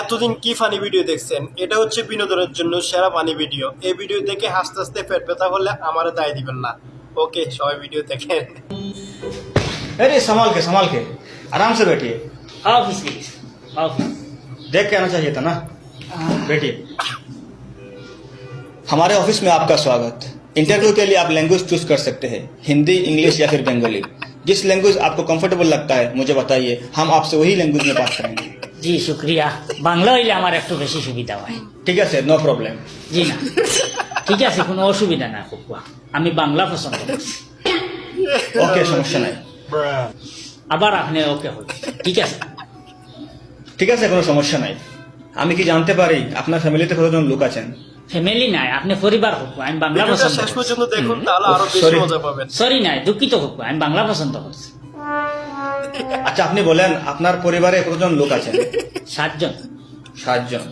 এতদিন কি funny video দেখছেন? এটা হচ্ছে বিনোদনের জন্য সেরা ফানি ভিডিও। এই ভিডিও দেখে হাসতে হাসতে পেট ব্যথা হলে আমারে দায় দিবেন না। ওকে, সবাই ভিডিও দেখেন। अरे संभाल के आराम से बैठिए। ऑफिस के लिए ऑफिस। देख के आना चाहिए था ना। बैठिए। हमारे ऑफिस में आपका स्वागत। इंटरव्यू के लिए आप लैंग्वेज चूज कर सकते हैं, हिंदी, इंग्लिश या फिर बंगाली। जिस लैंग्वेज आपको कंफर्टेबल लगता है मुझे बताइए, हम आपसे वही लैंग्वेज में बात करेंगे। জি শুক্রিয়া। বাংলা হইলে আমার একটু বেশি সুবিধা হয়। ठीक है सर, नो प्रॉब्लम। জি না, ঠিক আছে, কোনো অসুবিধা না খুকুয়া, আমি বাংলা পছন্দ করছি। ओके, समस्या नहीं। আবার আপনি ওকে হল, ঠিক আছে। ঠিক আছে, কোনো সমস্যা নাই। আমি কি জানতে পারি আপনার ফ্যামিলিতে কতজন লোক আছেন? ফ্যামিলি নাই, আপনি পরিবার খুকুয়া, আমি বাংলা ভিডিওটা পছন্দ শেষ করছি। পর্যন্ত দেখুন, তাহলে আরো বেশি Sorry. মজা পাবেন। সরি নাই, দুঃখিত খুকুয়া, আমি বাংলা পছন্দ করছি। আচ্ছা, আপনি বলেন আপনার পরিবারে কতজন লোক আছেন? 7 জন। 7 জন।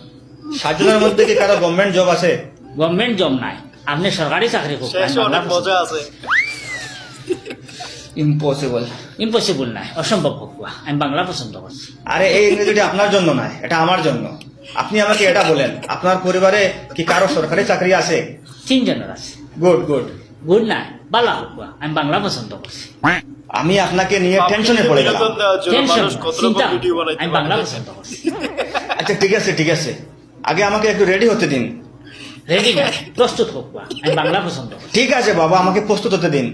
7 জনের মধ্যে কি কারো গভর্নমেন্ট জব আছে? গভর্নমেন্ট জব নাই, আপনি সরকারি চাকরি খুকুয়া, আমি শেষে বাংলা অনেক মজা আছে। ইম্পসিবল। ইম্পসিবল নাই, অসম্ভব খুকুয়া, আমি বাংলা পছন্দ করছি। আরে এই ইংরেজিটা আপনার জন্য নয়, এটা আমার জন্য। আপনি আমাকে এটা বলেন, আপনার পরিবারে কি কারো সরকারি চাকরি আছে? 3 জনের আছে। Good good. গুড নাই, বালা খুকুয়া, আমি বাংলা পছন্দ করছি। আমি আপনাকে নিয়ে টেনশনে পড়ে গেলাম। বিনোদন দেওয়ার জন্য টেনশন মানুষ কত চিন্তা, রকম ভিডিও বানাইতে আমি বাংলা পারে। পছন্দ করছি। আচ্ছা ঠিক আছে, আগে আমাকে একটু রেডি হতে দিন। রেডি না, প্রস্তুত খুকুয়া, আমি বাংলা পছন্দ করছি। ঠিক আছে বাবা, আমাকে প্রস্তুত হতে দিন।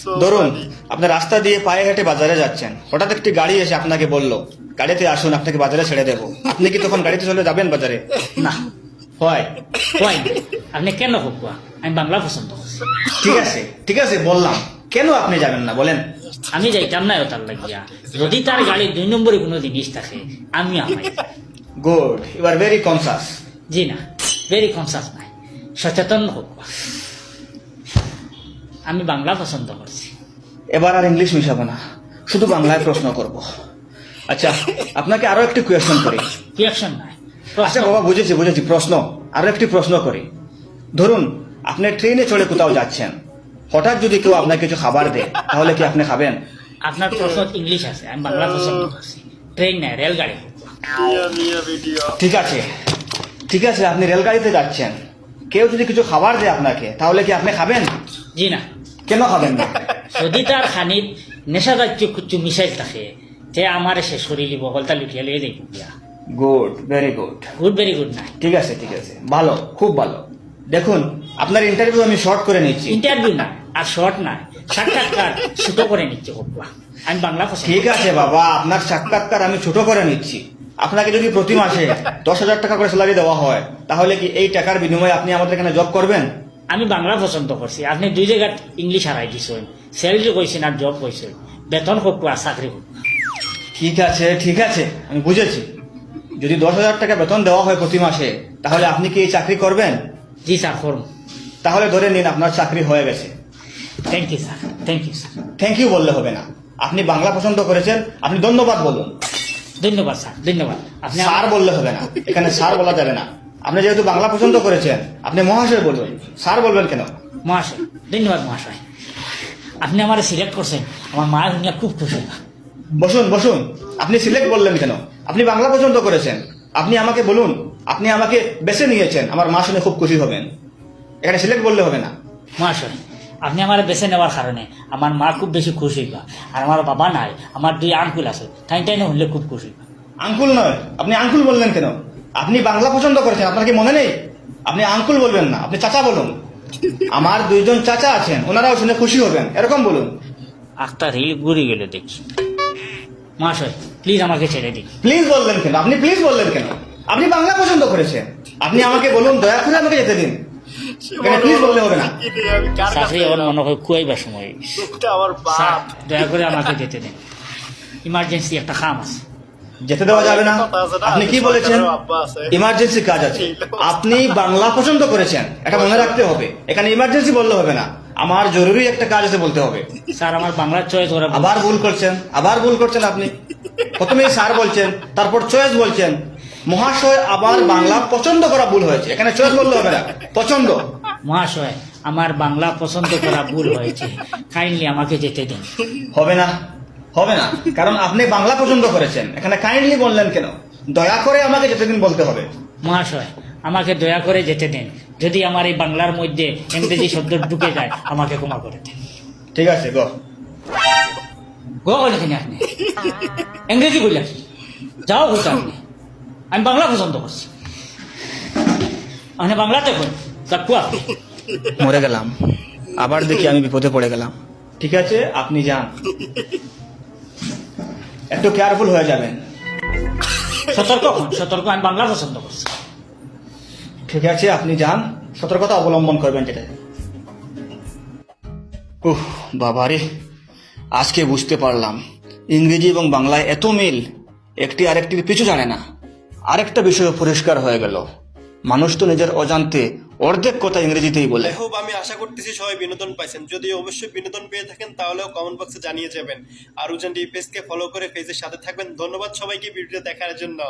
So ধরুন, funny. আপনি রাস্তা দিয়ে পায়ে হেঁটে বাজারে যাচ্ছেন, হঠাৎ একটি গাড়ি এসে আপনাকে বলল, গাড়িতে আসুন, আপনাকে বাজারে ছেড়ে দেবো। আপনি কি তখন গাড়িতে চলে যাবেন বাজারে? না, হয়। হয় না। আপনি কেন খুকুয়া, আমি বাংলা পছন্দ করছি। ঠিক আছে বললাম, কেন আপনি যাবেন না বলেন? আমি যাইতাম না ওটার লাগিয়া, যদি তার গাড়ি 2 নম্বরে কোনো জিনিস থাকে আমি আমাই। Good, you are very conscious. জি না, ভেরি কনসাস নাই, সচেতন খুকুয়া, আমি বাংলা পছন্দ করছি। এবার আর ইংলিশ মিশাবো না, শুধু বাংলায় প্রশ্ন করব। আচ্ছা, আপনাকে আরো একটি কোয়েশ্চন করি। রিয়াকশন নাই, আচ্ছা বাবা, বুঝেছি প্রশ্ন। আরো একটি প্রশ্ন করি। ধরুন, আপনি ট্রেনে চড়ে কোথাও যাচ্ছেন, হঠাৎ যদি কেউ আপনাকে কিছু খাবার দেয়, তাহলে কি আপনি খাবেন? আপনার প্রশ্ন ইংলিশ আছে, আমি বাংলা পছন্দ করছি। ট্রেন নাই, রেলগাড়ি খুকুয়া। মিয়া ভিডিও। ঠিক আছে, আপনি রেলগাড়িতে যাচ্ছেন, কেউ যদি কিছু খাবার দেয় আপনাকে, তাহলে কি আপনি খাবেন? জি না, কেন খাবেন না? যদি তার খানিত নেশা জাতীয় কিছু মিশাইল থাকে, তে আমার সে শরীর বগলটা লুটিয়ে লিয়ে দেখ দিয়া। Good, very good. Good, very good নাই। ঠিক আছে, ভালো, খুব ভালো। দেখুন, আপনার ইন্টারভিউ আমি শর্ট করে নিচ্ছি। ইন্টারভিউ না, আর শর্ট নাই, সাক্ষাৎকার ছোট করে নিচ্ছে খুকুয়া, আমি বাংলা পছন্দ। ঠিক আছে বাবা, আপনার সাক্ষাৎকার আমি ছোট করে নিচ্ছি। আপনাকে যদি প্রতি মাসে 10,000 টাকা করে স্যালারি দেওয়া হয়, তাহলে কি এই টাকার বিনিময়ে আপনি আমাদের এখানে জব করবেন? আমি বাংলা পছন্দ করছি। আপনি 2 জায়গায় ইংলিশ হারাই দিছেন, স্যালারি কইছেন আর জব কইছেন, বেতন খুকুয়া, চাকরি খুকুয়া। ঠিক আছে, আমি বুঝেছি। যদি 10,000 টাকা বেতন দেওয়া হয় প্রতি মাসে, তাহলে আপনি কি এই চাকরি করবেন? জি স্যার, করুন। তাহলে ধরে নিন আপনার চাকরি হয়ে গেছে। Thank you sir, thank you sir. Thank you বললে হবে না, আপনি বাংলা পছন্দ করেছেন, আপনি ধন্যবাদ বলুন। ধন্যবাদ স্যার, ধন্যবাদ। আপনি স্যার বললে হবে না, এখানে স্যার বলা যাবে না। আপনি যেহেতু বাংলা পছন্দ করেছেন, আপনি মহাশয় বলবেন। স্যার বলবেন কেন? মহাশয়, ধন্যবাদ মহাশয়। আপনি আমার সিলেক্ট করছেন, আমার মা দুনিয়া খুব খুশি। বসুন। আপনি সিলেক্ট বললেন কেন? আপনি বাংলা পছন্দ করেছেন, আপনি আমাকে বলুন। আপনি আমাকে বেছে নিয়েছেন, আমার মা শুনে খুব খুশি হবেন। এখানে সিলেক্ট বললে হবে না। মহাশয়, আপনি আমার বেছে নেওয়ার কারণে আমার মা খুব বেশি খুশি হইবা, আর আমার বাবা নাই, আমার 2 আঙ্কুল আছে, টাইনে হলে খুব খুশি হইবা। আঙ্কুল নয়, আপনি আঙ্কুল বললেন কেন? আপনি বাংলা পছন্দ করেছেন, আপনার কি মনে নেই? আপনি আঙ্কুল বলবেন না, আপনি চাচা বলুন। আমার 2 জন চাচা আছেন, ওনারাও শুনে খুশি হবেন, এরকম বলুন। একটা রিল ঘুরে গেলে দেখি। মহাশয়, প্লিজ আমাকে ছেড়ে দিন। প্লিজ বললেন কেন? আপনি প্লিজ বললেন কেন? আপনি বাংলা পছন্দ করেছেন, আপনি আমাকে বলুন, দয়া করে আমাকে যেতে দিন। এখানে প্লিজ বললে হবে না। আমি কার চাকরি কাছে আমার মনে হয় কুয়াইবার সময়। এটা আমার স্যার, বাপ। দয়া করে আমাকে যেতে দিন, ইমার্জেন্সি একটা কাম আছে। যেতে দেওয়া যাবে না? আপনি কি বলেছেন? ইমার্জেন্সি কাজ আছে। আপনি বাংলা পছন্দ করেছেন, এটা মনে রাখতে হবে। এখানে ইমার্জেন্সি বললে হবে না, আমার জরুরি একটা কাজ আছে বলতে হবে। স্যার, আমার বাংলা চয়েস ওরা আবার ভুল করছেন আপনি। প্রথমে স্যার বলছেন, তারপর চয়েস বলছেন। মহাশয়, আবার বাংলা পছন্দ করা ভুল হয়েছে, এখানে চয়েস বললে হবে না, পছন্দ। মহাশয়, আমার বাংলা পছন্দ করা ভুল হয়েছে, কাইন্ডলি আমাকে যেতে দিন। হবে না, কারণ আপনি বাংলা পছন্দ করেছেন। এখানে কাইন্ডলি বললেন কেন? দয়া করে আমাকে যেতে দিন বলতে হবে। মহাশয় আমাকে দয়া করে যেতে দেন, যদি আমার এই বাংলার মধ্যে ইংরেজি শব্দ ঢুকে যায় আমাকে ক্ষমা করে দেন। ঠিক আছে গো। গো বলেছেন আপনি, ইংরেজি বললেন, যাও বলতে আপনি, আমি বাংলা পছন্দ করছি, আপনি বাংলাতে বল যাকু আপনি। মরে গেলাম, আবার দেখি আমি বিপদে পড়ে গেলাম। ঠিক আছে আপনি যান, একটু কেয়ারফুল হয়ে যাবেন। সতর্ক হন, সতর্ক, আমি বাংলা পছন্দ করছি। ঠিক আছে আপনি যান, সতর্কতা অবলম্বন করবেন যেটা। উহ বাবারে, আজকে বুঝতে পারলাম ইংরেজি এবং বাংলায় এত মিল, একটি আরেকটির পিছু জানে না। আরেকটা বিষয় পরিষ্কার হয়ে গেল, মানুষ তো নিজের অজান্তে অর্ধেক কথা ইংরেজিতেই বলে। আই হোপ, আমি আশা করতেছি সবাই বিনোদন পাইছেন। যদি অবশ্যই বিনোদন পেয়ে থাকেন তাহলেও কমেন্ট বক্সে জানিয়ে যাবেন। আর উজান টিভি পেজকে ফলো করে পেজের সাথে থাকবেন। ধন্যবাদ সবাইকে ভিডিও দেখার জন্য।